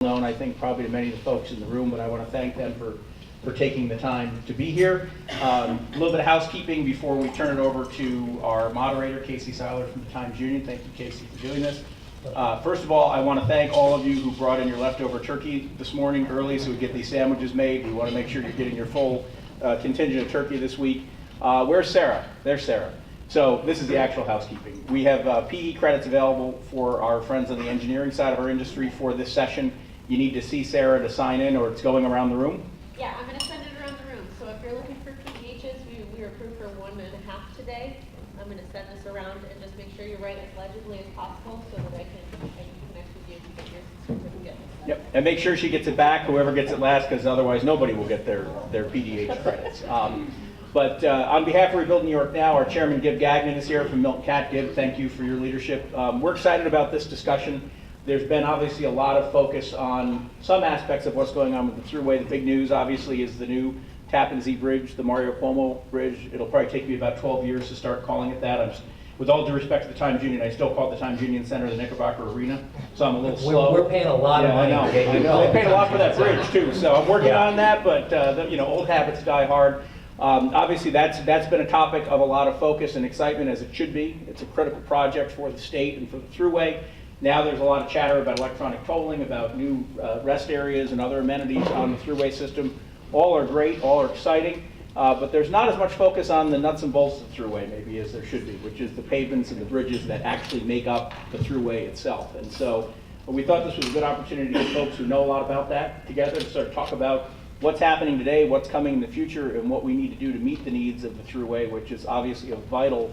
known, I think, probably to many of the folks in the room, but I want to thank them for taking the time to be here. A little bit of housekeeping before we turn it over to our moderator, Casey Seiler from the Times-Union. Thank you, Casey, for doing this. First of all, I want to thank all of you who brought in your leftover turkey this morning early so we get these sandwiches made. We want to make sure you're getting your full contingent of turkey this week. Where's Sarah? There's Sarah. So this is the actual housekeeping. We have PE credits available for our friends on the engineering side of our industry for this session. You need to see Sarah to sign in, or it's going around the room. Yeah, I'm going to send it around the room. So if you're looking for PEHs, we were approved for 1.5 today. I'm going to send this around and just make sure you write as legibly as possible so that I can connect with you to get your certificate. Yep, and make sure she gets it back, whoever gets it last, because otherwise nobody will get their PDH credits. But on behalf of Rebuild New York Now, our chairman, Gib Gagnon, is here from Milton Cat. Gib, thank you for your leadership. We're excited about this discussion. There's been obviously a lot of focus on some aspects of what's going on with the Thruway. The big news, obviously, is the new Tappan Zee Bridge, the Mario Cuomo Bridge. It'll probably take me about 12 years to start calling it that. With all due respect to the Times-Union, I still call it the Times-Union Center the Knickerbocker Arena, so I'm a little slow. We're paying a lot of money. I know. They paid a lot for that bridge too, so I'm working on that. But old habits die hard. Obviously, that's been a topic of a lot of focus and excitement, as it should be. It's a critical project for the state and for the Thruway. Now there's a lot of chatter about electronic tolling, about new rest areas and other amenities on the Thruway system. All are great, all are exciting, but there's not as much focus on the nuts and bolts of the Thruway maybe as there should be, which is the pavements and the bridges that actually make up the Thruway itself. And so we thought this was a good opportunity to get folks who know a lot about that together to sort of talk about what's happening today, what's coming in the future, and what we need to do to meet the needs of the Thruway, which is obviously a vital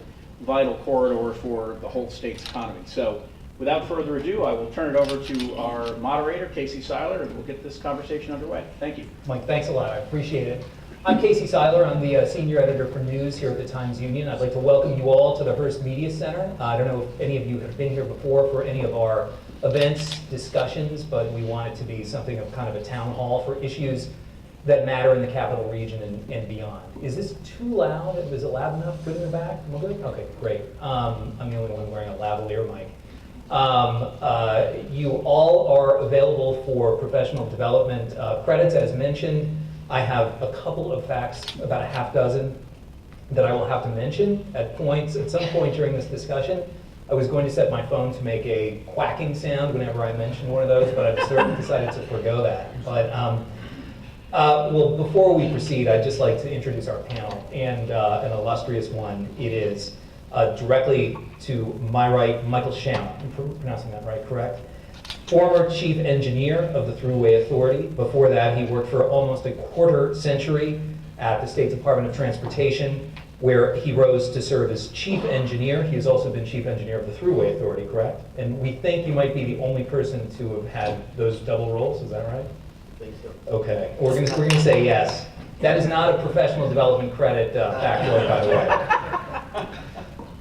corridor for the whole state's economy. So without further ado, I will turn it over to our moderator, Casey Seiler, and we'll get this conversation underway. Thank you. Mike, thanks a lot. I appreciate it. I'm Casey Seiler. I'm the senior editor for news here at the Times-Union. I'd like to welcome you all to the Hearst Media Center. I don't know if any of you have been here before for any of our events, discussions, but we want it to be something of kind of a town hall for issues that matter in the capital region and beyond. Is this too loud? Is it loud enough? Good in the back? Am I good? Okay, great. I'm the only one wearing a lavalier mic. You all are available for professional development credits, as mentioned. I have a couple of facts, about a half dozen, that I will have to mention at some point during this discussion. I was going to set my phone to make a quacking sound whenever I mentioned one of those, but I've decided to forgo that. But well, before we proceed, I'd just like to introduce our panel, and an illustrious one. It is directly to my right, Michael Schaum. I'm pronouncing that right, correct? Former chief engineer of the Thruway Authority. Before that, he worked for almost a quarter century at the State Department of Transportation, where he rose to serve as chief engineer. He has also been chief engineer of the Thruway Authority, correct? And we think you might be the only person to have had those double roles, is that right? I think so. Okay, we're gonna say yes. That is not a professional development credit factoid, by the way.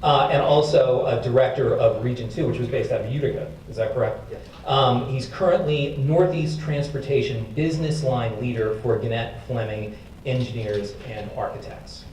And also a director of Region 2, which was based out of Utica, is that correct? Yes. He's currently Northeast Transportation Business Line Leader for Gannett Fleming Engineers and Architects.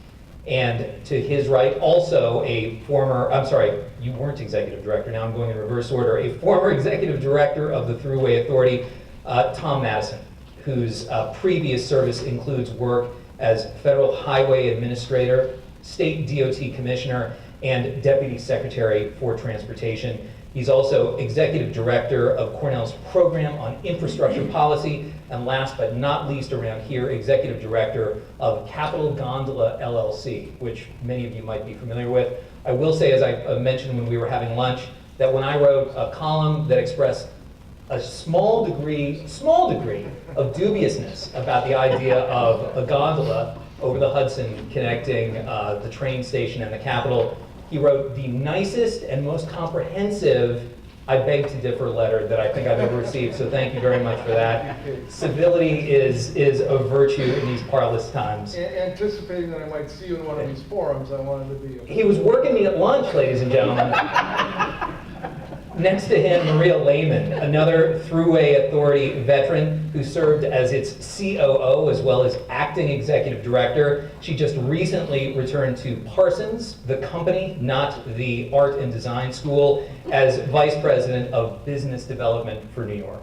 And to his right, also a former, I'm sorry, you weren't executive director, now I'm going in reverse order, a former executive director of the Thruway Authority, Tom Madison, whose previous service includes work as Federal Highway Administrator, State DOT Commissioner, and Deputy Secretary for Transportation. He's also Executive Director of Cornell's Program on Infrastructure Policy, and last but not least around here, Executive Director of Capital Gondola LLC, which many of you might be familiar with. I will say, as I mentioned when we were having lunch, that when I wrote a column that expressed a small degree of dubiousness about the idea of a gondola over the Hudson connecting the train station and the Capitol, he wrote the nicest and most comprehensive I beg to differ letter that I think I've ever received, so thank you very much for that. Civility is a virtue in these parlous times. Anticipating that I might see you in one of these forums, I wanted to be... He was working me at lunch, ladies and gentlemen. Next to him, Maria Lehman, another Thruway Authority veteran who served as its COO as well as acting executive director. She just recently returned to Parsons, the company, not the art and design school, as vice president of business development for New York.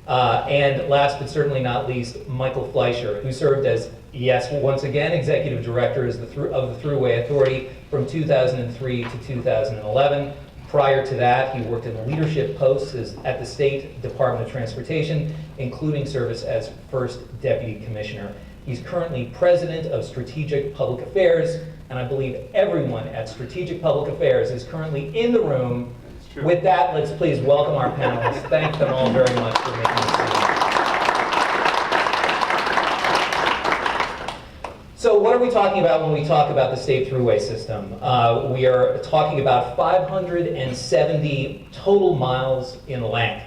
And last but certainly not least, Michael Fleischer, who served as, yes, once again, Executive Director of the Thruway Authority from 2003 to 2011. Prior to that, he worked in leadership posts at the State Department of Transportation, including service as First Deputy Commissioner. He's currently President of Strategic Public Affairs, and I believe everyone at Strategic Public Affairs is currently in the room. With that, let's please welcome our panelists. Thank them all very much for making this happen. So what are we talking about when we talk about the state thruway system? We are talking about 570 total miles in length,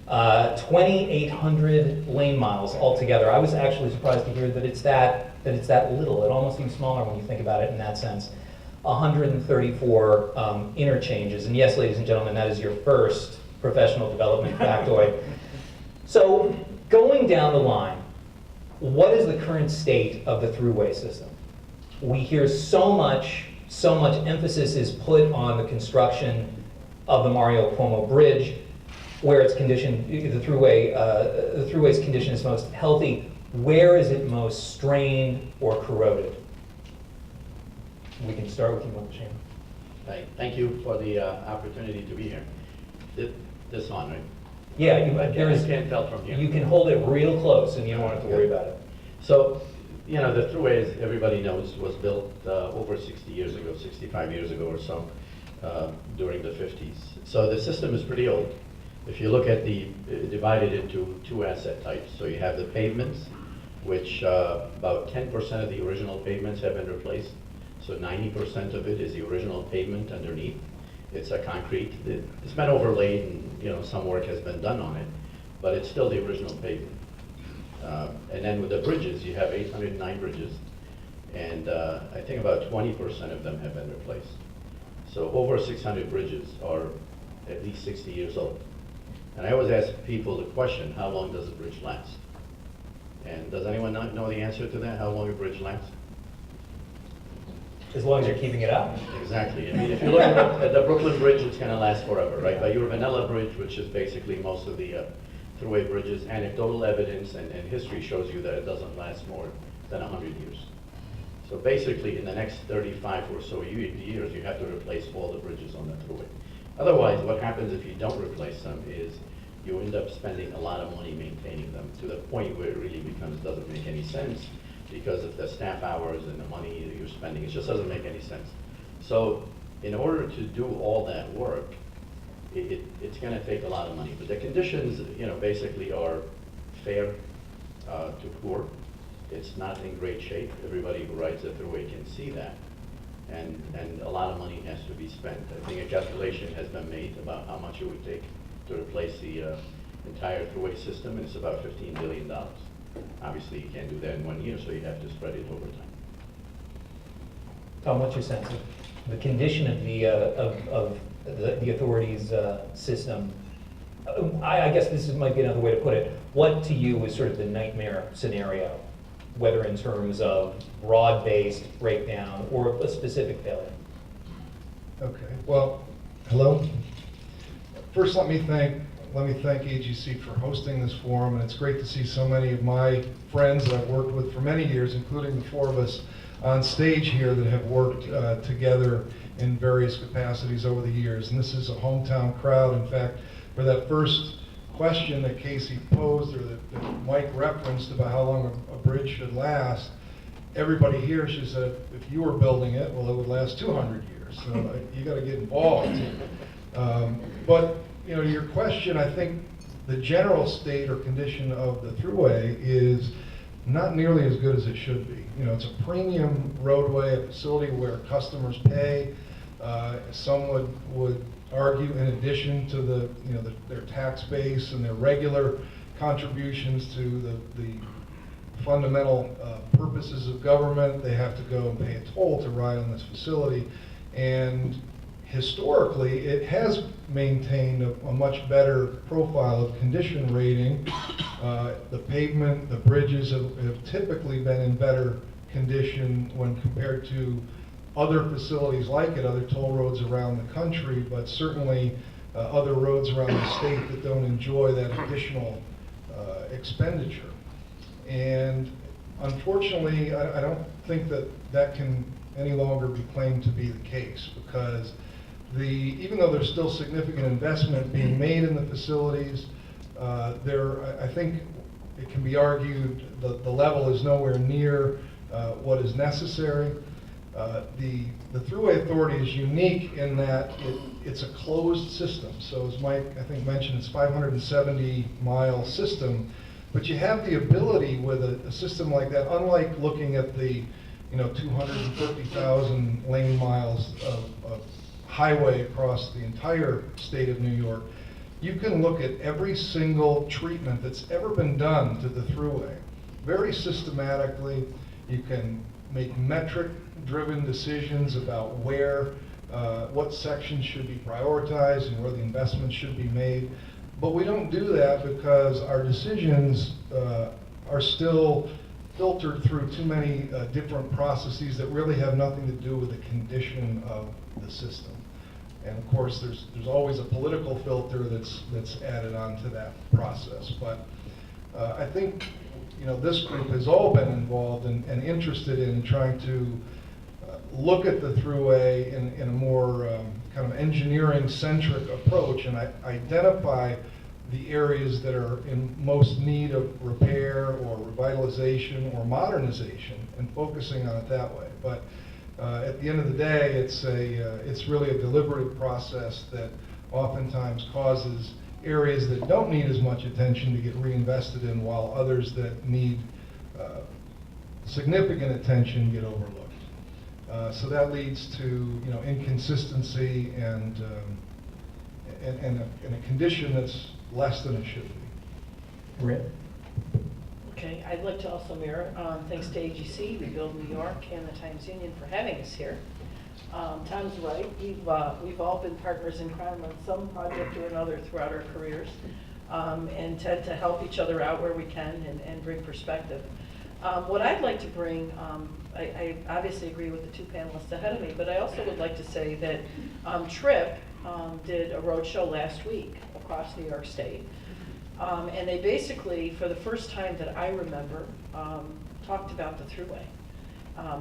2,800 lane miles altogether. I was actually surprised to hear that it's that little. It almost seems smaller when you think about it in that sense. 134 interchanges. And yes, ladies and gentlemen, that is your first professional development factoid. So going down the line, what is the current state of the thruway system? We hear so much emphasis is put on the construction of the Mario Cuomo Bridge, where its condition, the thruway's condition is most healthy. Where is it most strained or corroded? We can start with you, Mr. Chairman. Right. Thank you for the opportunity to be here. This on, right? Yeah, I can't tell from here. You can hold it real close and you don't have to worry about it. So, you know, the Thruway, as everybody knows, was built over 60 years ago, 65 years ago or so, during the 50s. So the system is pretty old. If you look at divided into two asset types. So you have the pavements, which about 10% of the original pavements have been replaced. So 90% of it is the original pavement underneath. It's a concrete. It's been overlaid and, you know, some work has been done on it, but it's still the original pavement. And then with the bridges, you have 809 bridges, and I think about 20% of them have been replaced. So over 600 bridges are at least 60 years old. And I always ask people the question, how long does a bridge last? And does anyone not know the answer to that, how long a bridge lasts? As long as you're keeping it up. Exactly. I mean, if you look at the Brooklyn Bridge, it's going to last forever, right? But your Vanilla Bridge, which is basically most of the Thruway bridges, anecdotal evidence and history shows you that it doesn't last more than 100 years. So basically, in the next 35 or so years, you have to replace all the bridges on the Thruway. Otherwise, what happens if you don't replace them is you end up spending a lot of money maintaining them to the point where it really doesn't make any sense, because of the staff hours and the money that you're spending. It just doesn't make any sense. So in order to do all that work, it's going to take a lot of money. But the conditions, you know, basically are fair to poor. It's not in great shape. Everybody who rides the Thruway can see that. And a lot of money has to be spent. I think a calculation has been made about how much it would take to replace the entire Thruway system, and it's about $15 billion. Obviously, you can't do that in 1 year, so you have to spread it over time. Tom, what's your sense of the condition of the authority's system? I guess this might be another way to put it. What to you is sort of the nightmare scenario, whether in terms of broad-based breakdown or a specific failure? Okay, well, hello. First, let me thank AGC for hosting this forum, and it's great to see so many of my friends that I've worked with for many years, including the four of us on stage here that have worked together in various capacities over the years. And this is a hometown crowd. In fact, for that first question that Casey posed, or that Mike referenced about how long a bridge should last, everybody here, she said, if you were building it, well, it would last 200 years. So you got to get involved. But you know, your question, I think the general state or condition of the Thruway is not nearly as good as it should be. You know, it's a premium roadway, a facility where customers pay. Some would argue, in addition to their tax base and their regular contributions to the fundamental purposes of government, they have to go and pay a toll to ride on this facility. And historically, it has maintained a much better profile of condition rating. The pavement, the bridges have typically been in better condition when compared to other facilities like it, other toll roads around the country, but certainly other roads around the state that don't enjoy that additional expenditure. And unfortunately, I don't think that that can any longer be claimed to be the case, because even though there's still significant investment being made in the facilities, I think it can be argued the level is nowhere near what is necessary. The Thruway Authority is unique in that it's a closed system. So as Mike, I think, mentioned, it's a 570-mile system, but you have the ability with a system like that, unlike looking at the 250,000 lane miles of highway across the entire state of New York, you can look at every single treatment that's ever been done to the Thruway very systematically. You can make metric-driven decisions about what sections should be prioritized and where the investments should be made. But we don't do that because our decisions are still filtered through too many different processes that really have nothing to do with the condition of the system. And of course, there's always a political filter that's added on to that process. But I think this group has all been involved and interested in trying to look at the Thruway in a more kind of engineering-centric approach and identify the areas that are in most need of repair or revitalization or modernization, and focusing on it that way. But at the end of the day, it's really a deliberative process that oftentimes causes areas that don't need as much attention to get reinvested in, while others that need significant attention get overlooked. So that leads to inconsistency and a condition that's less than it should be. Rick? Okay, I'd like to also mirror, thanks to AGC, Rebuild New York, and the Times-Union for having us here. Tom's right, we've all been partners in crime on some project or another throughout our careers, and tend to help each other out where we can and bring perspective. What I'd like to bring, I obviously agree with the two panelists ahead of me, but I also would like to say that TRIP did a roadshow last week across New York State. And they basically, for the first time that I remember, talked about the Thruway.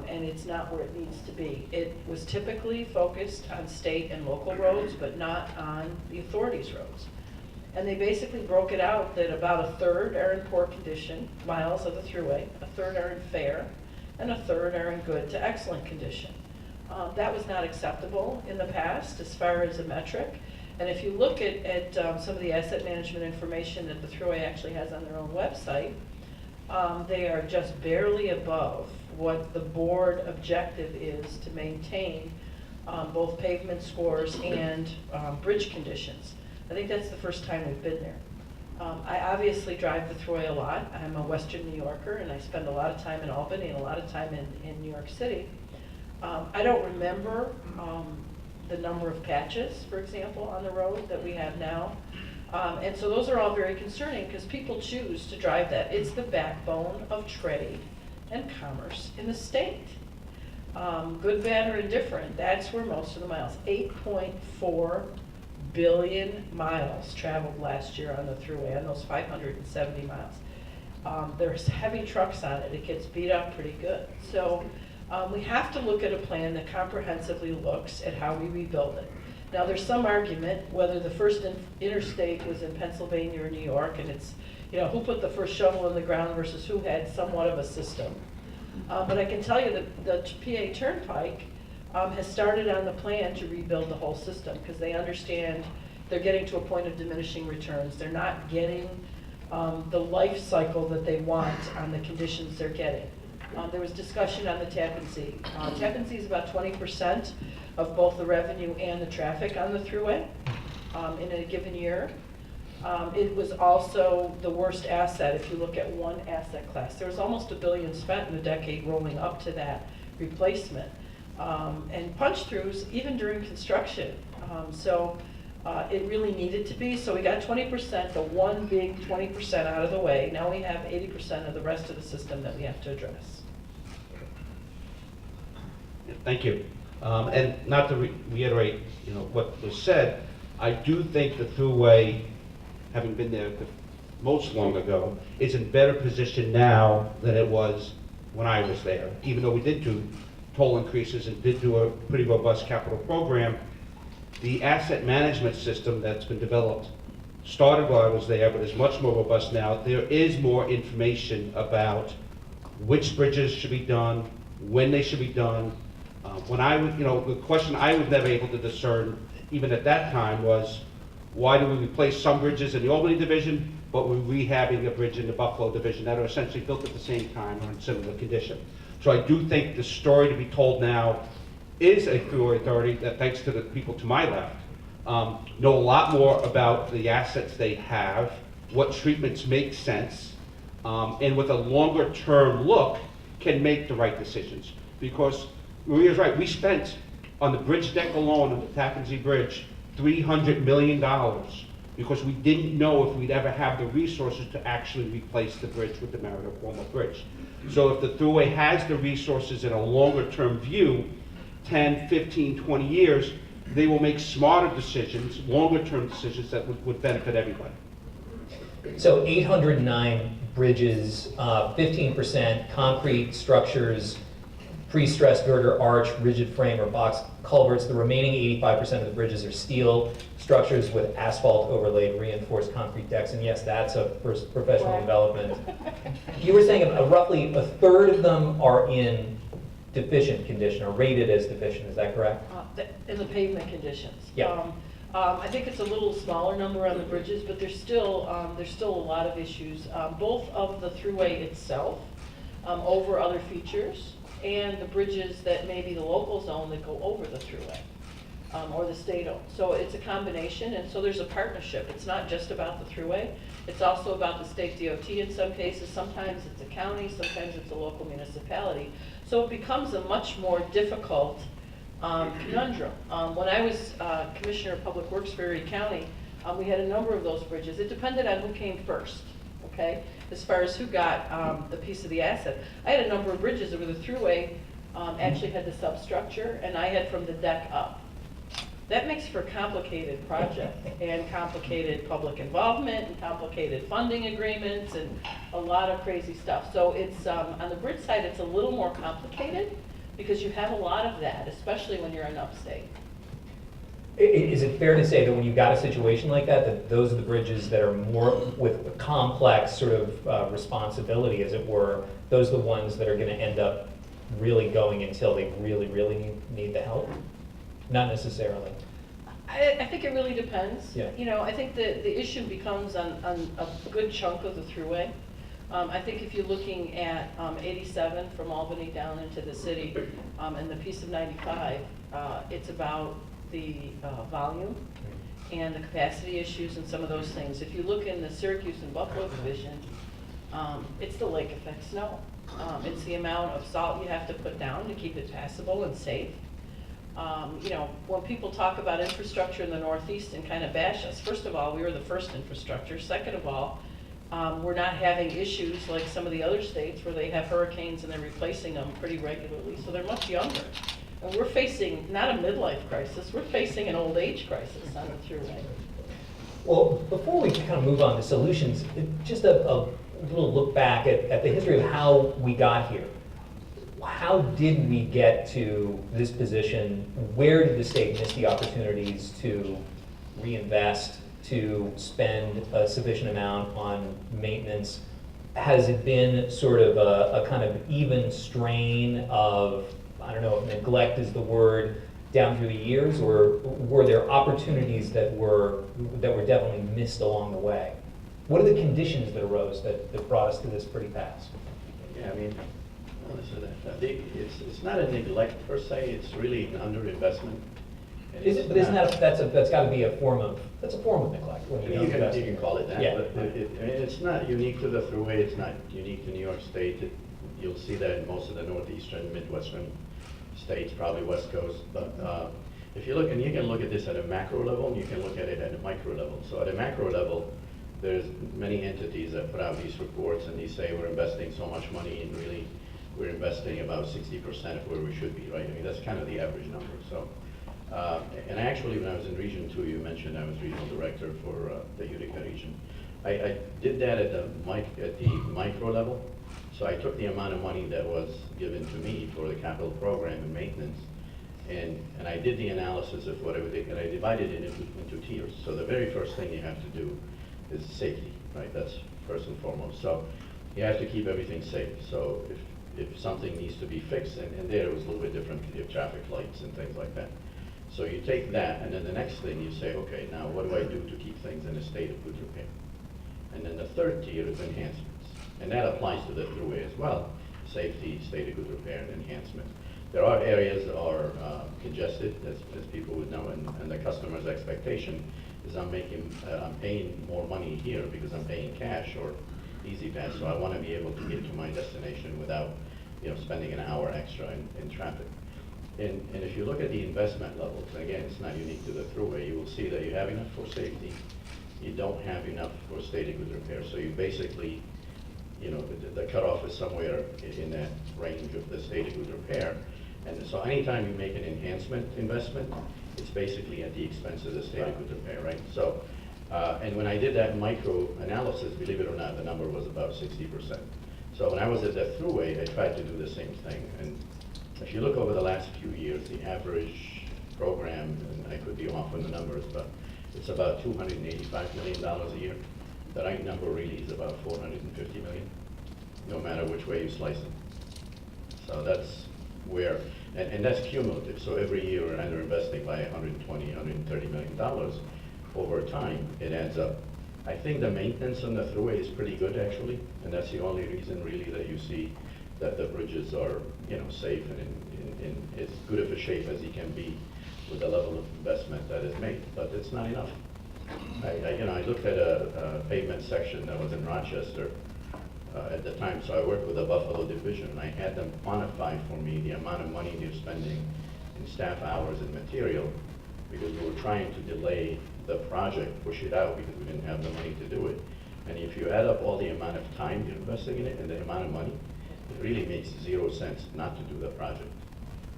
And it's not where it needs to be. It was typically focused on state and local roads, but not on the authorities' roads. And they basically broke it out that about a third are in poor condition, miles of the Thruway, a third are in fair, and a third are in good to excellent condition. That was not acceptable in the past as far as a metric. And if you look at some of the asset management information that the Thruway actually has on their own website, they are just barely above what the board objective is to maintain both pavement scores and bridge conditions. I think that's the first time we've been there. I obviously drive the Thruway a lot. I'm a Western New Yorker, and I spend a lot of time in Albany and a lot of time in New York City. I don't remember the number of patches, for example, on the road that we have now. And so those are all very concerning because people choose to drive that. It's the backbone of trade and commerce in the state. Good, bad, or indifferent, that's where most of the miles, 8.4 billion miles traveled last year on the Thruway, on those 570 miles. There's heavy trucks on it. It gets beat up pretty good. So we have to look at a plan that comprehensively looks at how we rebuild it. Now, there's some argument whether the first interstate was in Pennsylvania or New York, and it's, who put the first shovel in the ground versus who had somewhat of a system. But I can tell you that the PA Turnpike has started on the plan to rebuild the whole system because they understand they're getting to a point of diminishing returns. They're not getting the life cycle that they want on the conditions they're getting. There was discussion on the Tappan Zee. Tappan Zee is about 20% of both the revenue and the traffic on the Thruway in a given year. It was also the worst asset if you look at one asset class. There was almost $1 billion spent in the decade rolling up to that replacement. And punch-throughs even during construction. So it really needed to be. So we got 20%, the one big 20% out of the way. Now we have 80% of the rest of the system that we have to address. Thank you. And not to reiterate, what was said, I do think the Thruway, having been there most long ago, is in better position now than it was when I was there. Even though we did do toll increases and did do a pretty robust capital program, the asset management system that's been developed started while I was there, but is much more robust now. There is more information about which bridges should be done, when they should be done. When I was, the question I was never able to discern, even at that time, was why do we replace some bridges in the Albany division, but we're rehabbing a bridge in the Buffalo division that are essentially built at the same time or in similar condition. So I do think the story to be told now is a Thruway authority that, thanks to the people to my left, know a lot more about the assets they have, what treatments make sense, and with a longer term look can make the right decisions. Because Maria's right, we spent on the bridge deck alone on the Tappan Zee Bridge $300 million because we didn't know if we'd ever have the resources to actually replace the bridge with the Merida Cuomo Bridge. So if the Thruway has the resources in a longer term view, 10, 15, 20 years, they will make smarter decisions, longer term decisions that would benefit everybody. So 809 bridges, 15% concrete structures, pre-stressed girder arch, rigid frame or box culverts. The remaining 85% of the bridges are steel structures with asphalt overlaid reinforced concrete decks. And yes, that's a professional development. You were saying roughly a third of them are in deficient condition or rated as deficient, is that correct? In the pavement conditions. Yeah. I think it's a little smaller number on the bridges, but there's still a lot of issues, both of the Thruway itself, over other features, and the bridges that maybe the locals own that go over the Thruway, or the state owned. So it's a combination, and so there's a partnership. It's not just about the Thruway. It's also about the state DOT in some cases. Sometimes it's a county, sometimes it's a local municipality. So it becomes a much more difficult conundrum. When I was Commissioner of Public Works for Erie County, we had a number of those bridges. It depended on who came first, okay, as far as who got the piece of the asset. I had a number of bridges where the Thruway actually had the substructure, and I had from the deck up. That makes for a complicated project and complicated public involvement and complicated funding agreements and a lot of crazy stuff. So it's, on the bridge side, it's a little more complicated because you have a lot of that, especially when you're in upstate. Is it fair to say that when you've got a situation like that, that those are the bridges that are more with a complex sort of responsibility, as it were, those are the ones that are going to end up really going until they really, really need the help? Not necessarily. I think it really depends. Yeah. I think the issue becomes on a good chunk of the Thruway. I think if you're looking at 87 from Albany down into the city and the piece of 95, it's about the volume and the capacity issues and some of those things. If you look in the Syracuse and Buffalo division, it's the lake effect snow. It's the amount of salt you have to put down to keep it passable and safe. When people talk about infrastructure in the Northeast and kind of bash us, first of all, we were the first infrastructure. Second of all, we're not having issues like some of the other states where they have hurricanes and they're replacing them pretty regularly. So they're much younger. And we're facing not a midlife crisis, we're facing an old age crisis on the Thruway. Well, before we kind of move on to solutions, just a little look back at the history of how we got here. How did we get to this position? Where did the state miss the opportunities to reinvest, to spend a sufficient amount on maintenance? Has it been sort of a kind of even strain of, I don't know if neglect is the word, down through the years, or were there opportunities that were definitely missed along the way? What are the conditions that arose that brought us to this pretty fast? Yeah, I mean, it's not a neglect per se, it's really an underinvestment. Is it, but isn't that's got to be a form of neglect when you You invest. can call it that, Yeah. but it's not unique to the Thruway, it's not unique to New York State. You'll see that in most of the northeastern, midwestern states, probably West Coast. But if you look, and you can look at this at a macro level, and you can look at it at a micro level. So at a macro level, there's many entities that put out these reports and they say we're investing so much money, and really we're investing about 60% of where we should be, right? I mean, that's kind of the average number. So, and actually when I was in Region 2, you mentioned I was regional director for the Utica region. I did that at the micro level. So I took the amount of money that was given to me for the capital program and maintenance, and I did the analysis of what everything, and I divided it into tiers. So the very first thing you have to do is safety, right? That's first and foremost. So you have to keep everything safe. So if something needs to be fixed, and there it was a little bit different, you have traffic lights and things like that. So you take that, and then the next thing you say, okay, now what do I do to keep things in a state of good repair? And then the third tier is enhancements. And that applies to the Thruway as well. Safety, state of good repair, and enhancement. There are areas that are congested, as people would know, and the customer's expectation is I'm paying more money here because I'm paying cash or easy pass, so I want to be able to get to my destination without, spending an hour extra in traffic. And if you look at the investment levels, again, it's not unique to the Thruway, you will see that you have enough for safety, you don't have enough for state of good repair. So you basically, the cutoff is somewhere in that range of the state of good repair. And so anytime you make an enhancement investment, it's basically at the expense of the state of good repair, right? So, and when I did that micro analysis, believe it or not, the number was about 60%. So when I was at the Thruway, I tried to do the same thing. And if you look over the last few years, the average program, and I could be off on the numbers, but it's about $285 million a year. The right number really is about 450 million, no matter which way you slice it. So that's where, and that's cumulative. So every year we're under investing by 120, $130 million. Over time, it adds up. I think the maintenance on the Thruway is pretty good actually, and that's the only reason really that you see that the bridges are, safe and in as good of a shape as you can be with the level of investment that is made, but it's not enough. I looked at a pavement section that was in Rochester at the time, so I worked with the Buffalo division, and I had them quantify for me the amount of money they're spending in staff hours and material, because we were trying to delay the project, push it out, because we didn't have the money to do it. And if you add up all the amount of time you're investing in it and the amount of money, it really makes 0 sense not to do the project.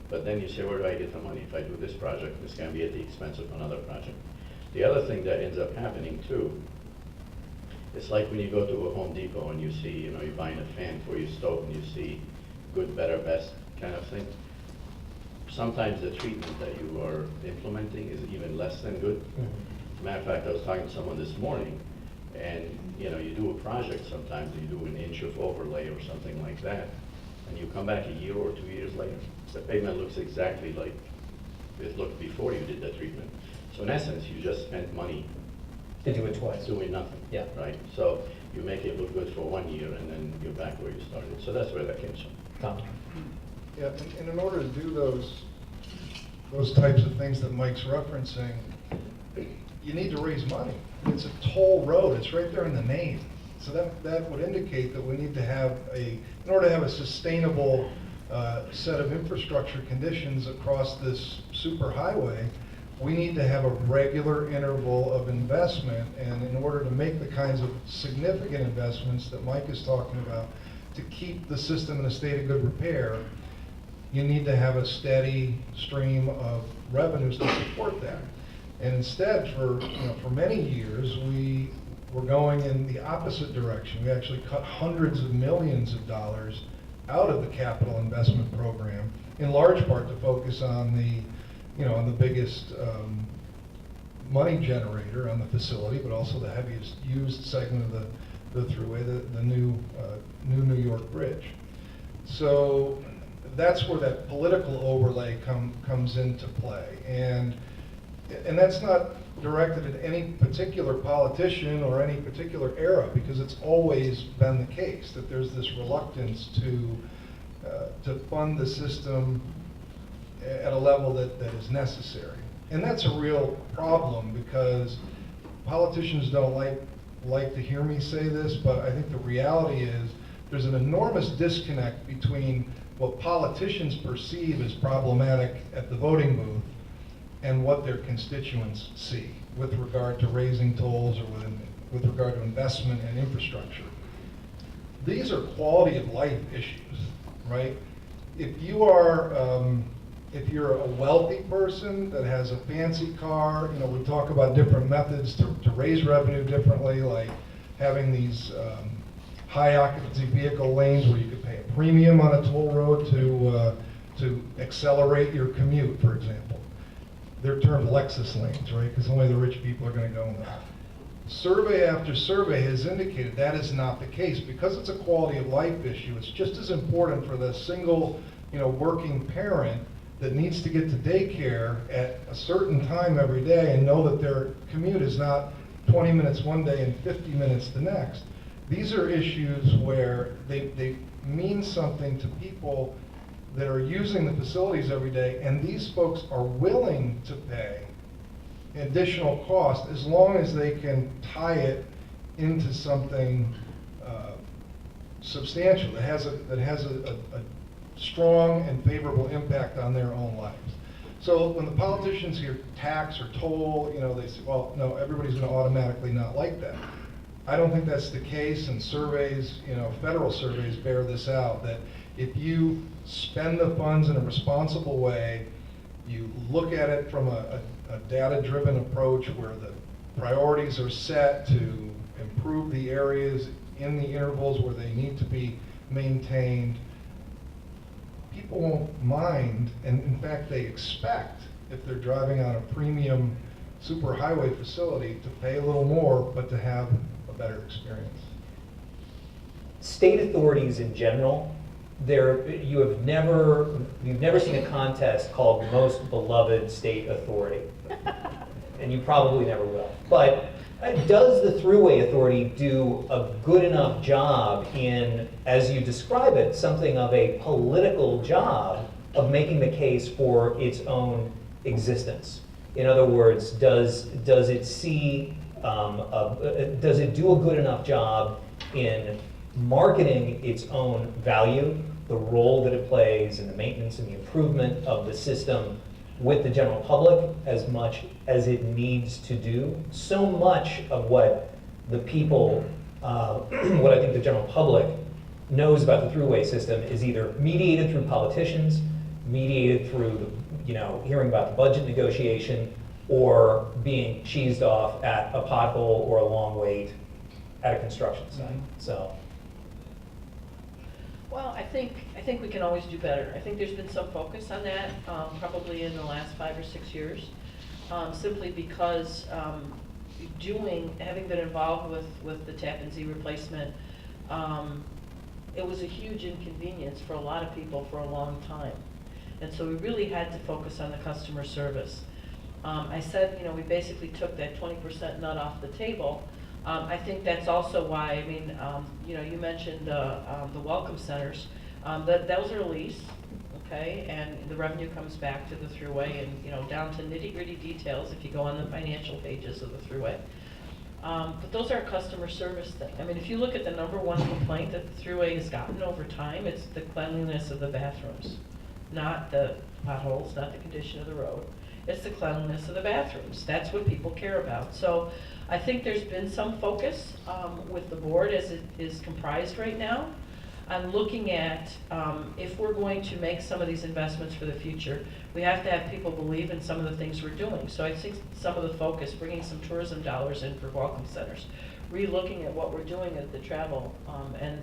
But then you say, where do I get the money? If I do this project, it's going to be at the expense of another project. The other thing that ends up happening too, it's like when you go to a Home Depot and you see, you're buying a fan for your stove and you see good, better, best kind of thing. Sometimes the treatment that you are implementing is even less than good. As a matter of fact, I was talking to someone this morning, and you do a project sometimes, you do an inch of overlay or something like that, and you come back a year or 2 years later, the pavement looks exactly like it looked before you did the treatment. So in essence, you just spent money To do it twice. doing nothing. Yeah. Right? So you make it look good for 1 year, and then you're back where you started. So that's where that came from. Tom? Yeah, and in order to do those types of things that Mike's referencing, you need to raise money. It's a toll road, it's right there in the name. So that would indicate that we need to have in order to have a sustainable set of infrastructure conditions across this super highway, we need to have a regular interval of investment, and in order to make the kinds of significant investments that Mike is talking about, to keep the system in a state of good repair, you need to have a steady stream of revenues to support that. And instead, for many years, we were going in the opposite direction. We actually cut hundreds of millions of dollars out of the capital investment program, in large part to focus on on the biggest money generator on the facility, but also the heaviest used segment of the Thruway, the new New York Bridge. So that's where that political overlay comes into play, and that's not directed at any particular politician or any particular era, because it's always been the case that there's this reluctance to fund the system at a level that is necessary. And that's a real problem, because politicians don't like to hear me say this, but I think the reality is there's an enormous disconnect between what politicians perceive as problematic at the voting booth and what their constituents see with regard to raising tolls or with regard to investment and infrastructure. These are quality of life issues, right? If you're a wealthy person that has a fancy car, we talk about different methods to raise revenue differently, like having these high occupancy vehicle lanes where you could pay a premium on a toll road to accelerate your commute, for example. They're termed Lexus lanes, right? Because only the rich people are going to go in there. Survey after survey has indicated that is not the case. Because it's a quality of life issue, it's just as important for the single, working parent that needs to get to daycare at a certain time every day and know that their commute is not 20 minutes one day and 50 minutes the next. These are issues where they mean something to people that are using the facilities every day, and these folks are willing to pay additional cost as long as they can tie it into something substantial that has a strong and favorable impact on their own lives. So when the politicians hear tax or toll, they say, well, no, everybody's going to automatically not like that. I don't think that's the case, and surveys, federal surveys bear this out, that if you spend the funds in a responsible way, you look at it from a data-driven approach where the priorities are set to improve the areas in the intervals where they need to be maintained, people won't mind, and in fact they expect, if they're driving on a premium superhighway facility, to pay a little more, but to have a better experience. State authorities in general, you've never seen a contest called Most Beloved State Authority, and you probably never will. But does the Thruway Authority do a good enough job in, as you describe it, something of a political job of making the case for its own existence? In other words, does it do a good enough job in marketing its own value, the role that it plays in the maintenance and the improvement of the system with the general public as much as it needs to do? So much of what the people, what I think the general public knows about the Thruway system is either mediated through politicians, mediated through hearing about the budget negotiation, or being cheesed off at a pothole or a long wait at a construction site. So. Well, I think we can always do better. I think there's been some focus on that, probably in the last 5 or 6 years, simply because having been involved with the Tappan Zee replacement, it was a huge inconvenience for a lot of people for a long time. And so we really had to focus on the customer service. I said, we basically took that 20% nut off the table. I think that's also why, you mentioned the welcome centers. Those are leased, okay, and the revenue comes back to the Thruway, and down to nitty-gritty details if you go on the financial pages of the Thruway. But those are a customer service thing. If you look at the #1 complaint that the Thruway has gotten over time, it's the cleanliness of the bathrooms, not the potholes, not the condition of the road. It's the cleanliness of the bathrooms. That's what people care about. So I think there's been some focus with the board as it is comprised right now on looking at if we're going to make some of these investments for the future, we have to have people believe in some of the things we're doing. So I think some of the focus, bringing some tourism dollars in for welcome centers, re-looking at what we're doing at the travel and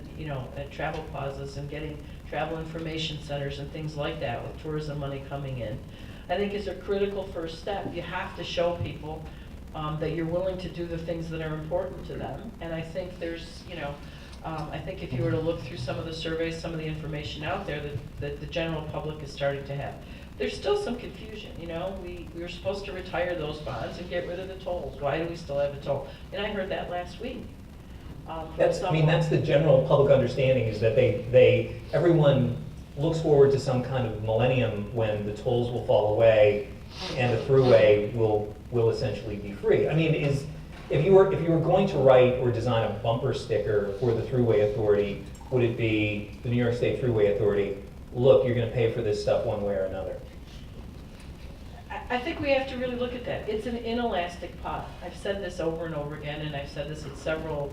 at travel plazas and getting travel information centers and things like that with tourism money coming in, I think is a critical first step. You have to show people that you're willing to do the things that are important to them. And I think there's, I think if you were to look through some of the surveys, some of the information out there that the general public is starting to have. There's still some confusion, we were supposed to retire those bonds and get rid of the tolls. Why do we still have a toll? And I heard that last week. That's the general public understanding, is that everyone looks forward to some kind of millennium when the tolls will fall away and the Thruway will essentially be free. If you were going to write or design a bumper sticker for the Thruway Authority, would it be the New York State Thruway Authority, look, you're going to pay for this stuff one way or another? I think we have to really look at that. It's an inelastic pot. I've said this over and over again, and I've said this at several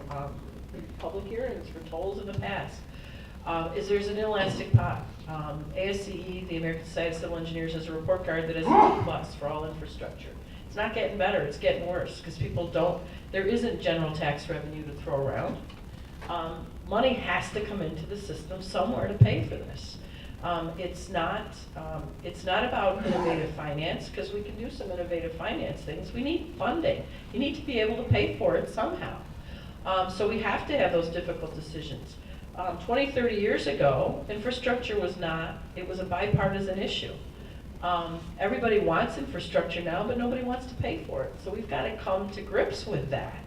public hearings for tolls in the past. There's an inelastic pot. ASCE, the American Society of Civil Engineers, has a report card that has a D+ for all infrastructure. It's not getting better, it's getting worse, because people don't, there isn't general tax revenue to throw around. Money has to come into the system somewhere to pay for this. It's not about innovative finance, because we can do some innovative finance things. We need funding. You need to be able to pay for it somehow. So we have to have those difficult decisions. 20, 30 years ago, infrastructure was not, it was a bipartisan issue. Everybody wants infrastructure now, but nobody wants to pay for it. So we've got to come to grips with that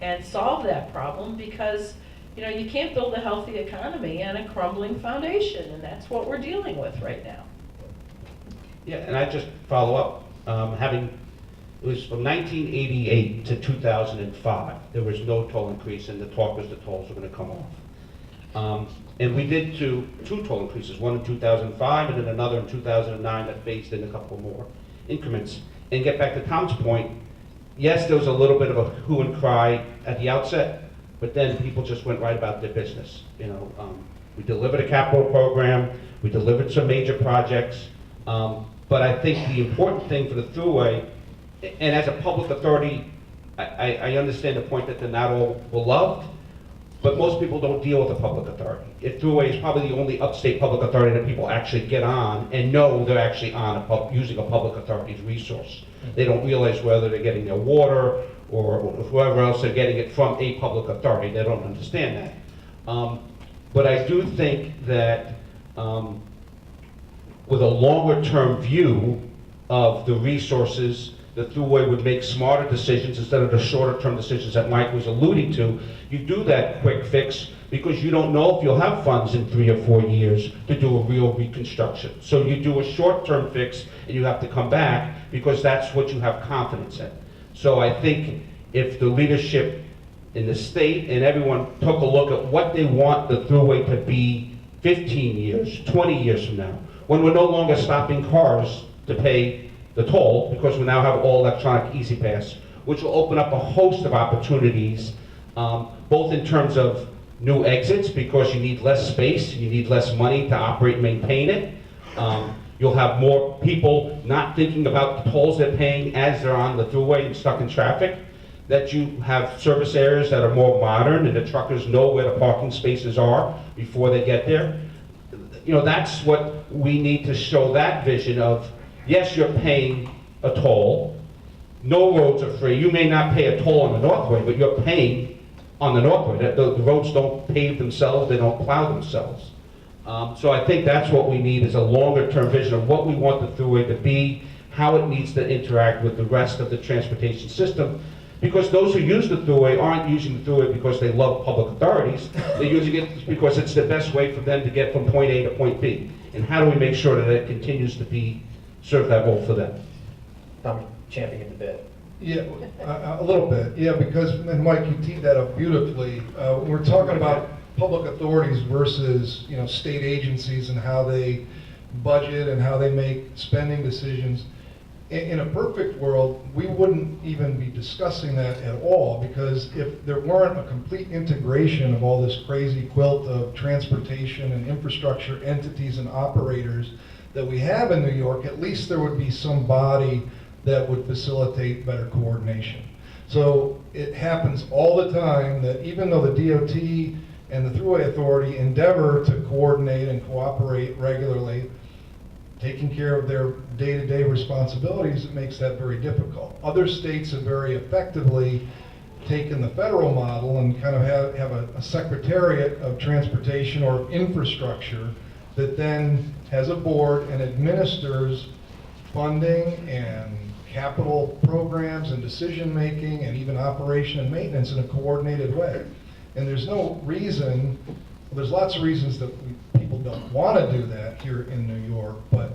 and solve that problem, because you know, you can't build a healthy economy on a crumbling foundation, and that's what we're dealing with right now. Yeah, and I just follow up, it was from 1988 to 2005, there was no toll increase, and the talk was the tolls were going to come off. And we did two toll increases, one in 2005 and then another in 2009 that phased in a couple more increments. And get back to Tom's point, yes, there was a little bit of a hue and cry at the outset, but then people just went right about their business. You know, we delivered a capital program, we delivered some major projects, but I think the important thing for the Thruway, and as a public authority, I understand the point that they're not all beloved, but most people don't deal with a public authority. Thruway is probably the only upstate public authority that people actually get on and know they're actually on using a public authority's resource. They don't realize whether they're getting their water or whoever else they're getting it from a public authority. They don't understand that. But I do think that with a longer term view of the resources, the Thruway would make smarter decisions instead of the shorter term decisions that Mike was alluding to. You do that quick fix because you don't know if you'll have funds in 3 or 4 years to do a real reconstruction. So you do a short term fix and you have to come back because that's what you have confidence in. So I think if the leadership in the state and everyone took a look at what they want the Thruway to be 15 years, 20 years from now, when we're no longer stopping cars to pay the toll, because we now have all electronic Easy Pass, which will open up a host of opportunities, both in terms of new exits, because you need less space, you need less money to operate and maintain it. You'll have more people not thinking about the tolls they're paying as they're on the Thruway and stuck in traffic, that you have service areas that are more modern and the truckers know where the parking spaces are before they get there. You know, that's what we need to show, that vision of, yes, you're paying a toll. No roads are free. You may not pay a toll on the Northway, but you're paying on the Northway. The roads don't pave themselves, they don't plow themselves. So I think that's what we need, is a longer term vision of what we want the Thruway to be, how it needs to interact with the rest of the transportation system. Because those who use the Thruway aren't using the Thruway because they love public authorities. They're using it because it's the best way for them to get from point A to point B. And how do we make sure that it continues to serve that role for them? I'm championing the bit. Yeah, a little bit, yeah, because, and Mike, you teed that up beautifully. We're talking about public authorities versus, you know, state agencies and how they budget and how they make spending decisions. In a perfect world, we wouldn't even be discussing that at all, because if there weren't a complete integration of all this crazy quilt of transportation and infrastructure entities and operators that we have in New York, at least there would be some body that would facilitate better coordination. So it happens all the time that even though the DOT and the Thruway Authority endeavor to coordinate and cooperate regularly, taking care of their day-to-day responsibilities, it makes that very difficult. Other states have very effectively taken the federal model and kind of have a secretariat of transportation or infrastructure that then has a board and administers funding and capital programs and decision-making and even operation and maintenance in a coordinated way. And there's no reason, well, there's lots of reasons that people don't want to do that here in New York, but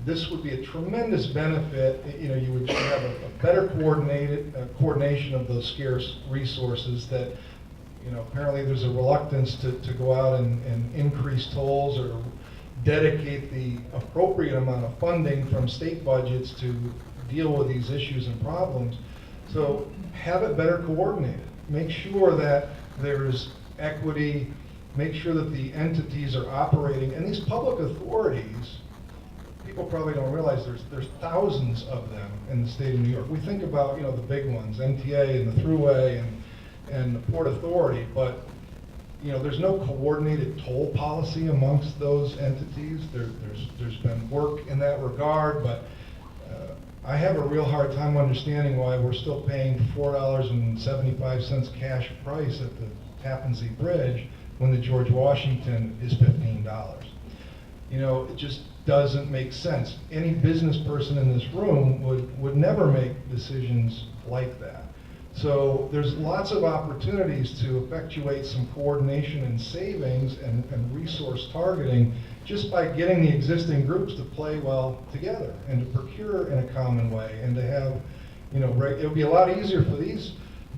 this would be a tremendous benefit. You know, you would have a better coordination of those scarce resources that, you know, apparently there's a reluctance to go out and increase tolls or dedicate the appropriate amount of funding from state budgets to deal with these issues and problems. So have it better coordinated. Make sure that there's equity, make sure that the entities are operating, and these public authorities, people probably don't realize there's thousands of them in the state of New York. We think about, you know, the big ones, MTA and the Thruway and the Port Authority, but you know, there's no coordinated toll policy amongst those entities. There's been work in that regard, but I have a real hard time understanding why we're still paying $4.75 cash price at the Tappan Zee Bridge when the George Washington is $15. You know, it just doesn't make sense. Any business person in this room would never make decisions like that. So there's lots of opportunities to effectuate some coordination and savings and resource targeting just by getting the existing groups to play well together and to procure in a common way and to have, you know, it would be a lot easier for these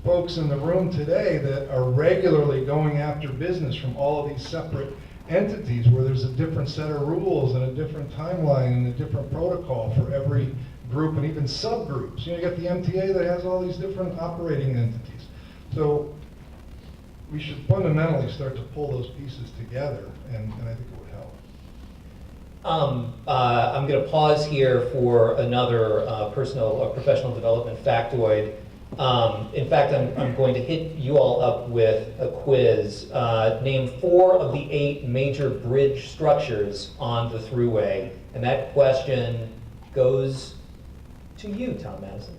folks in the room today that are regularly going after business from all of these separate entities where there's a different set of rules and a different timeline and a different protocol for every group and even subgroups. You know, you got the MTA that has all these different operating entities. So we should fundamentally start to pull those pieces together, and I think it would help. I'm going to pause here for another personal or professional development factoid. In fact, I'm going to hit you all up with a quiz. Name 4 of the 8 major bridge structures on the Thruway, and that question goes to you, Tom Madison.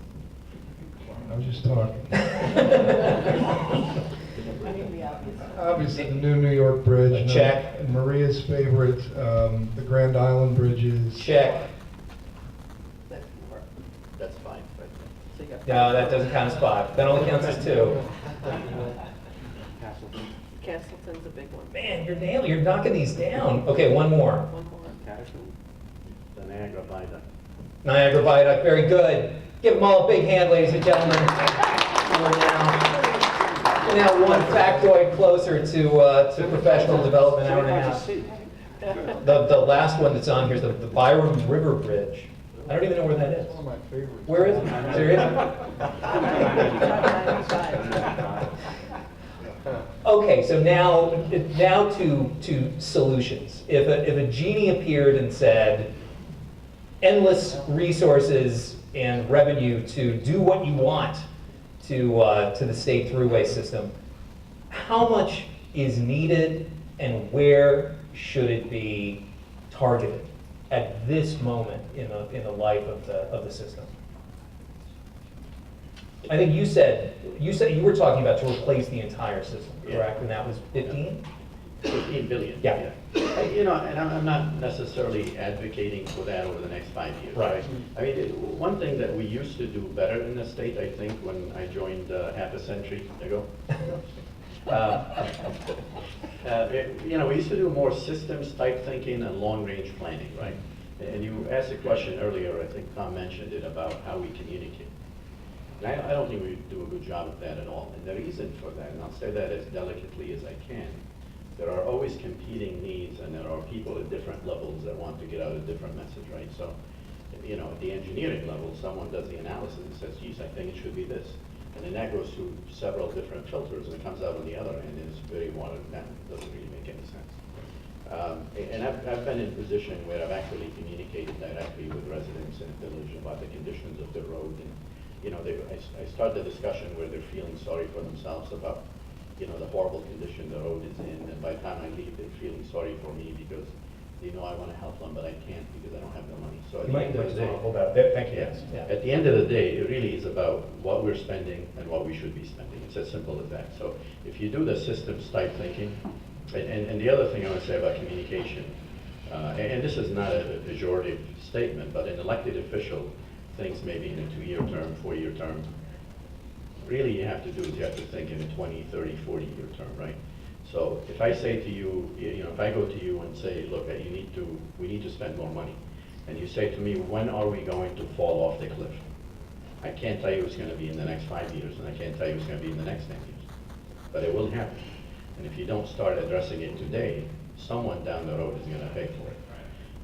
I was just talking. Obviously, the new York Bridge. Check. And Maria's favorite, the Grand Island bridges. Check. That's fine. No, that doesn't count as 5. That only counts as 2. Castleton's a big one. Man, you're knocking these down. Okay, one more. One more. The Niagara Viaduct. Niagara Viaduct, very good. Give them all a big hand, ladies and gentlemen. We're now one factoid closer to professional development, hour and a half. The last one that's on here is the Byram River Bridge. I don't even know where that is. One of my favorites. Where is it? Seriously? Okay, so now to solutions. If a genie appeared and said, endless resources and revenue to do what you want to the state thruway system, how much is needed and where should it be targeted at this moment in the life of the system? I think you said you were talking about to replace the entire system, correct? And that was 15? 15 billion. Yeah. You know, and I'm not necessarily advocating for that over the next 5 years. Right. I mean, one thing that we used to do better in the state, I think, when I joined half a century ago, you know, we used to do more systems type thinking and long-range planning, right? And you asked a question earlier, I think Tom mentioned it, about how we communicate. And I don't think we do a good job of that at all. And the reason for that, and I'll say that as delicately as I can, there are always competing needs, and there are people at different levels that want to get out a different message, right? So, you know, at the engineering level, someone does the analysis and says, geez, I think it should be this. And then that goes through several different filters, and it comes out on the other end, and it's very watered down. It doesn't really make any sense. And I've been in a position where I've actually communicated directly with residents in the village about the conditions of the road. And, you know, I start the discussion where they're feeling sorry for themselves about, you know, the horrible condition the road is in. And by the time I leave, they're feeling sorry for me because they know I want to help them, but I can't because I don't have the money. So at the end of the day, Thank you. yes. Yeah. At the end of the day, it really is about what we're spending and what we should be spending. It's as simple as that. So if you do the systems type thinking, and the other thing I want to say about communication, and this is not a pejorative statement, but an elected official thinks maybe in a 2-year term, 4-year term. Really you have to do is you have to think in a 20, 30, 40-year term, right? So if I say to you, you know, if I go to you and say, look, we need to spend more money, and you say to me, when are we going to fall off the cliff? I can't tell you it's going to be in the next 5 years, and I can't tell you it's going to be in the next 10 years. But it will happen. And if you don't start addressing it today, someone down the road is going to pay for it.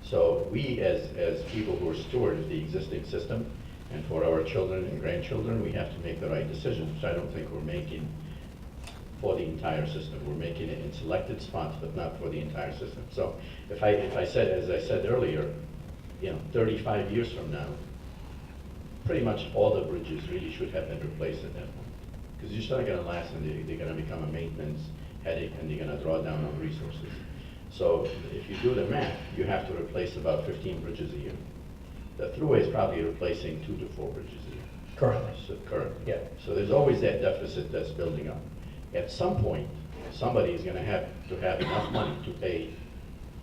So we, as people who are stewards of the existing system, and for our children and grandchildren, we have to make the right decisions, which I don't think we're making for the entire system. We're making it in selected spots, but not for the entire system. So if I said, as I said earlier, 35 years from now, pretty much all the bridges really should have been replaced at that point. Because you're not gonna last, and they're gonna become a maintenance headache, and you're gonna draw down on resources. So if you do the math, you have to replace about 15 bridges a year. The Thruway is probably replacing 2 to 4 bridges a year. Currently. Currently. Yeah. So there's always that deficit that's building up. At some point, somebody is gonna have to have enough money to pay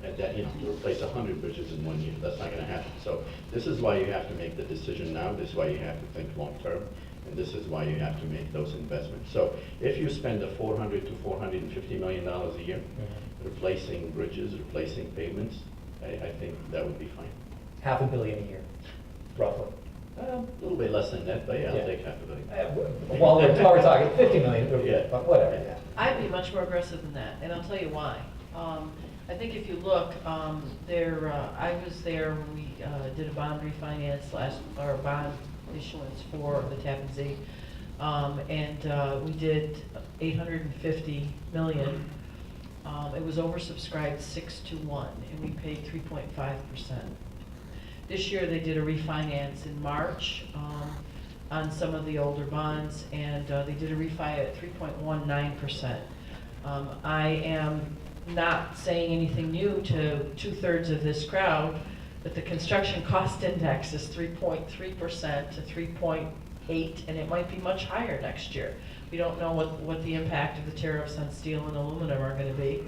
at that, to replace 100 bridges in 1 year. That's not gonna happen. So this is why you have to make the decision now. This is why you have to think long-term. And this is why you have to make those investments. So if you spend the $400 to $450 million a year replacing bridges, replacing pavements, I think that would be fine. $500 million a year, roughly. A little bit less than that, but yeah, Yeah. I'll take $500 million. While we're talking 50 million, Yeah. but whatever. Yeah. I'd be much more aggressive than that, and I'll tell you why. I think if you look, I was there when we did a bond refinance or a bond issuance for the Tappan Zee, and we did 850 million. It was oversubscribed 6-1, and we paid 3.5%. This year they did a refinance in March on some of the older bonds, and they did a refi at 3.19%. I am not saying anything new to 2/3 of this crowd, but the construction cost index is 3.3% to 3.8, and it might be much higher next year. We don't know what the impact of the tariffs on steel and aluminum are going to be.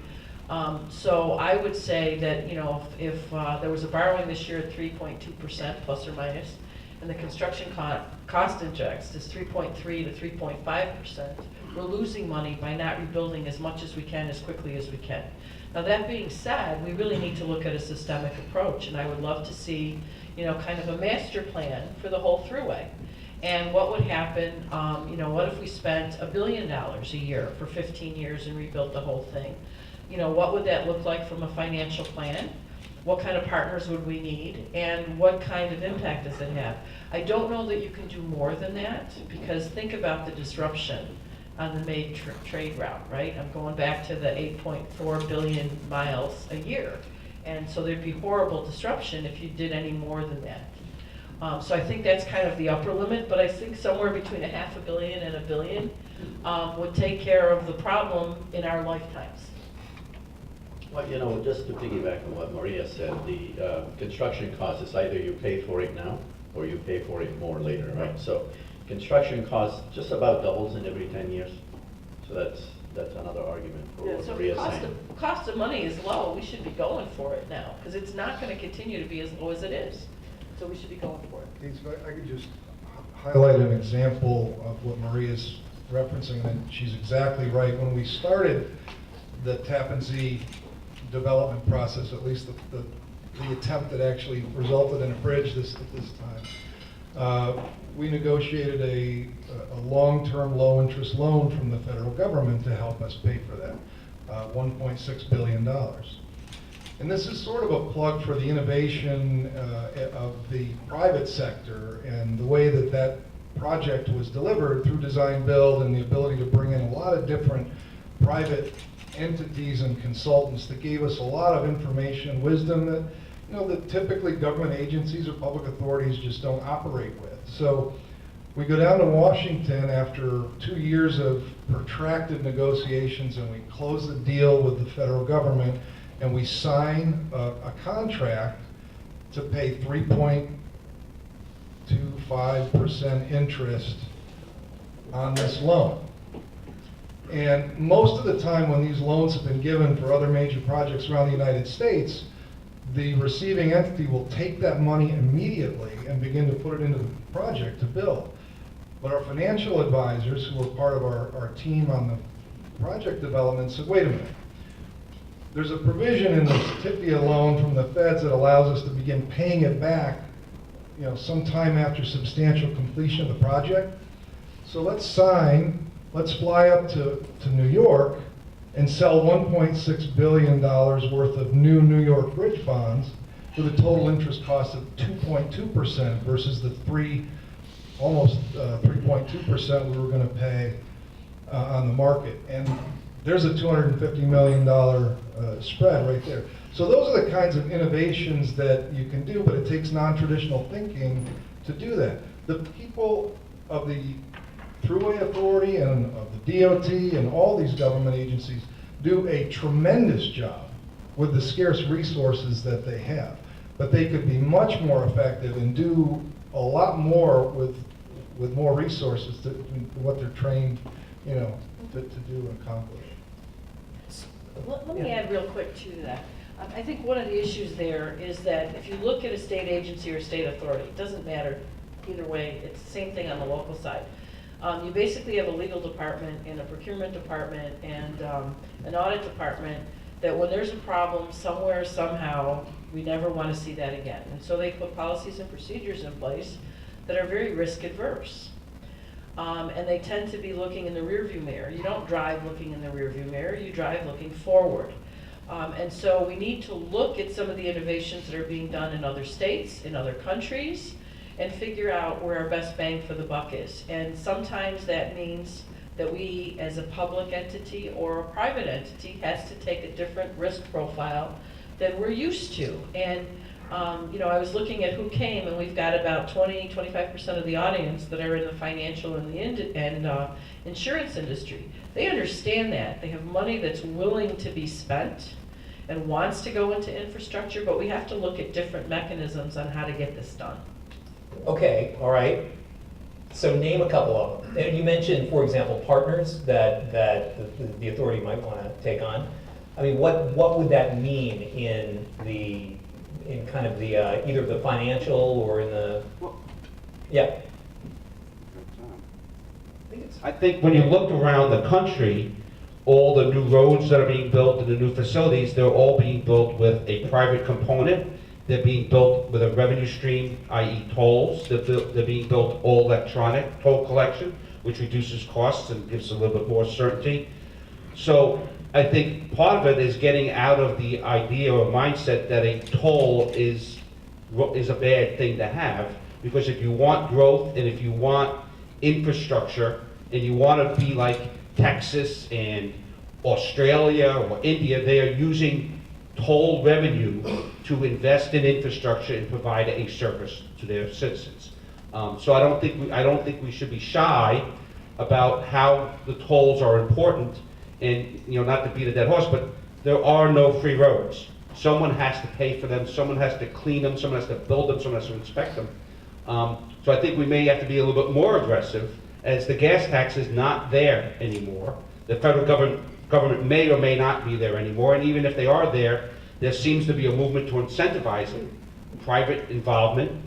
So I would say that, if there was a borrowing this year at 3.2% plus or minus, and the construction cost index is 3.3 to 3.5%, we're losing money by not rebuilding as much as we can as quickly as we can. Now that being said, we really need to look at a systemic approach, and I would love to see, kind of a master plan for the whole Thruway. And what would happen, what if we spent $1 billion a year for 15 years and rebuilt the whole thing? What would that look like from a financial plan? What kind of partners would we need? And what kind of impact does it have? I don't know that you can do more than that, because think about the disruption on the main trade route, right? I'm going back to the 8.4 billion miles a year. And so there'd be horrible disruption if you did any more than that. So I think that's kind of the upper limit, but I think somewhere between $500 million and $1 billion would take care of the problem in our lifetimes. Well, just to piggyback on what Maria said, the construction cost is either you pay for it now or you pay for it more later, right? So construction cost just about doubles in every 10 years. So that's another argument for what So Maria's if saying. cost of money is low, we should be going for it now, because it's not going to continue to be as low as it is. So we should be going for it. If I could just highlight an example of what Maria's referencing, and she's exactly right. When we started the Tappan Zee development process, at least the attempt that actually resulted in a bridge this time, we negotiated a long-term, low-interest loan from the federal government to help us pay for that, $1.6 billion. And this is sort of a plug for the innovation of the private sector and the way that project was delivered through design build, and the ability to bring in a lot of different private entities and consultants that gave us a lot of information and wisdom that, that typically government agencies or public authorities just don't operate with. So we go down to Washington after 2 years of protracted negotiations, and we close the deal with the federal government, and we sign a contract to pay 3.25% interest on this loan. And most of the time when these loans have been given for other major projects around the United States, the receiving entity will take that money immediately and begin to put it into the project to build. But our financial advisors, who were part of our team on the project development, said, wait a minute. There's a provision in this TIFIA loan from the feds that allows us to begin paying it back, sometime after substantial completion of the project. So let's fly up to New York and sell $1.6 billion worth of new New York bridge bonds with a total interest cost of 2.2% versus the almost 3.2% we were going to pay on the market. And there's a $250 million spread right there. So those are the kinds of innovations that you can do, but it takes non-traditional thinking to do that. The people of the Thruway Authority and of the DOT and all these government agencies do a tremendous job with the scarce resources that they have. But they could be much more effective and do a lot more with more resources to what they're trained, you know, to do and accomplish. Let me add real quick to that. I think one of the issues there is that if you look at a state agency or state authority, it doesn't matter either way, it's the same thing on the local side. You basically have a legal department and a procurement department and an audit department that when there's a problem somewhere, somehow, we never want to see that again. And so they put policies and procedures in place that are very risk adverse. And they tend to be looking in the rearview mirror. You don't drive looking in the rearview mirror, you drive looking forward. And so we need to look at some of the innovations that are being done in other states, in other countries, and figure out where our best bang for the buck is. And sometimes that means that we, as a public entity or a private entity, has to take a different risk profile than we're used to. And you know, I was looking at who came, and we've got about 25% of the audience that are in the financial and the insurance industry. They understand that. They have money that's willing to be spent and wants to go into infrastructure, but we have to look at different mechanisms on how to get this done. Okay, all right. So name a couple of them. And you mentioned, for example, partners that the authority might want to take on. I mean, what would that mean in kind of the either the financial or in the yeah? I think when you look around the country, all the new roads that are being built and the new facilities, they're all being built with a private component. They're being built with a revenue stream, i.e. tolls. They're being built all electronic toll collection, which reduces costs and gives a little bit more certainty. So I think part of it is getting out of the idea or mindset that a toll is a bad thing to have, because if you want growth and if you want infrastructure and you want to be like Texas and Australia or India, they are using toll revenue to invest in infrastructure and provide a service to their citizens. So I don't think we should be shy about how the tolls are important. And, you know, not to beat a dead horse, but there are no free roads. Someone has to pay for them, someone has to clean them, someone has to build them, someone has to inspect them. So I think we may have to be a little bit more aggressive, as the gas tax is not there anymore. The federal government may or may not be there anymore, and even if they are there, there seems to be a movement to incentivize private involvement,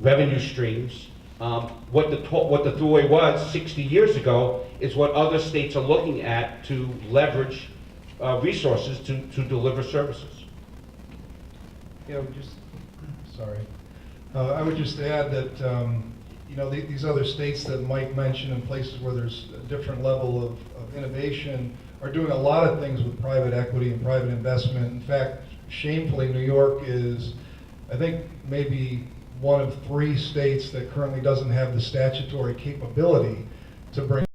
revenue streams. What the Thruway was 60 years ago is what other states are looking at to leverage resources to deliver services. Yeah, I would just add that you know, these other states that Mike mentioned, in places where there's a different level of innovation, are doing a lot of things with private equity and private investment. In fact, shamefully, New York is, I think, maybe one of 3 states that currently doesn't have the statutory capability to bring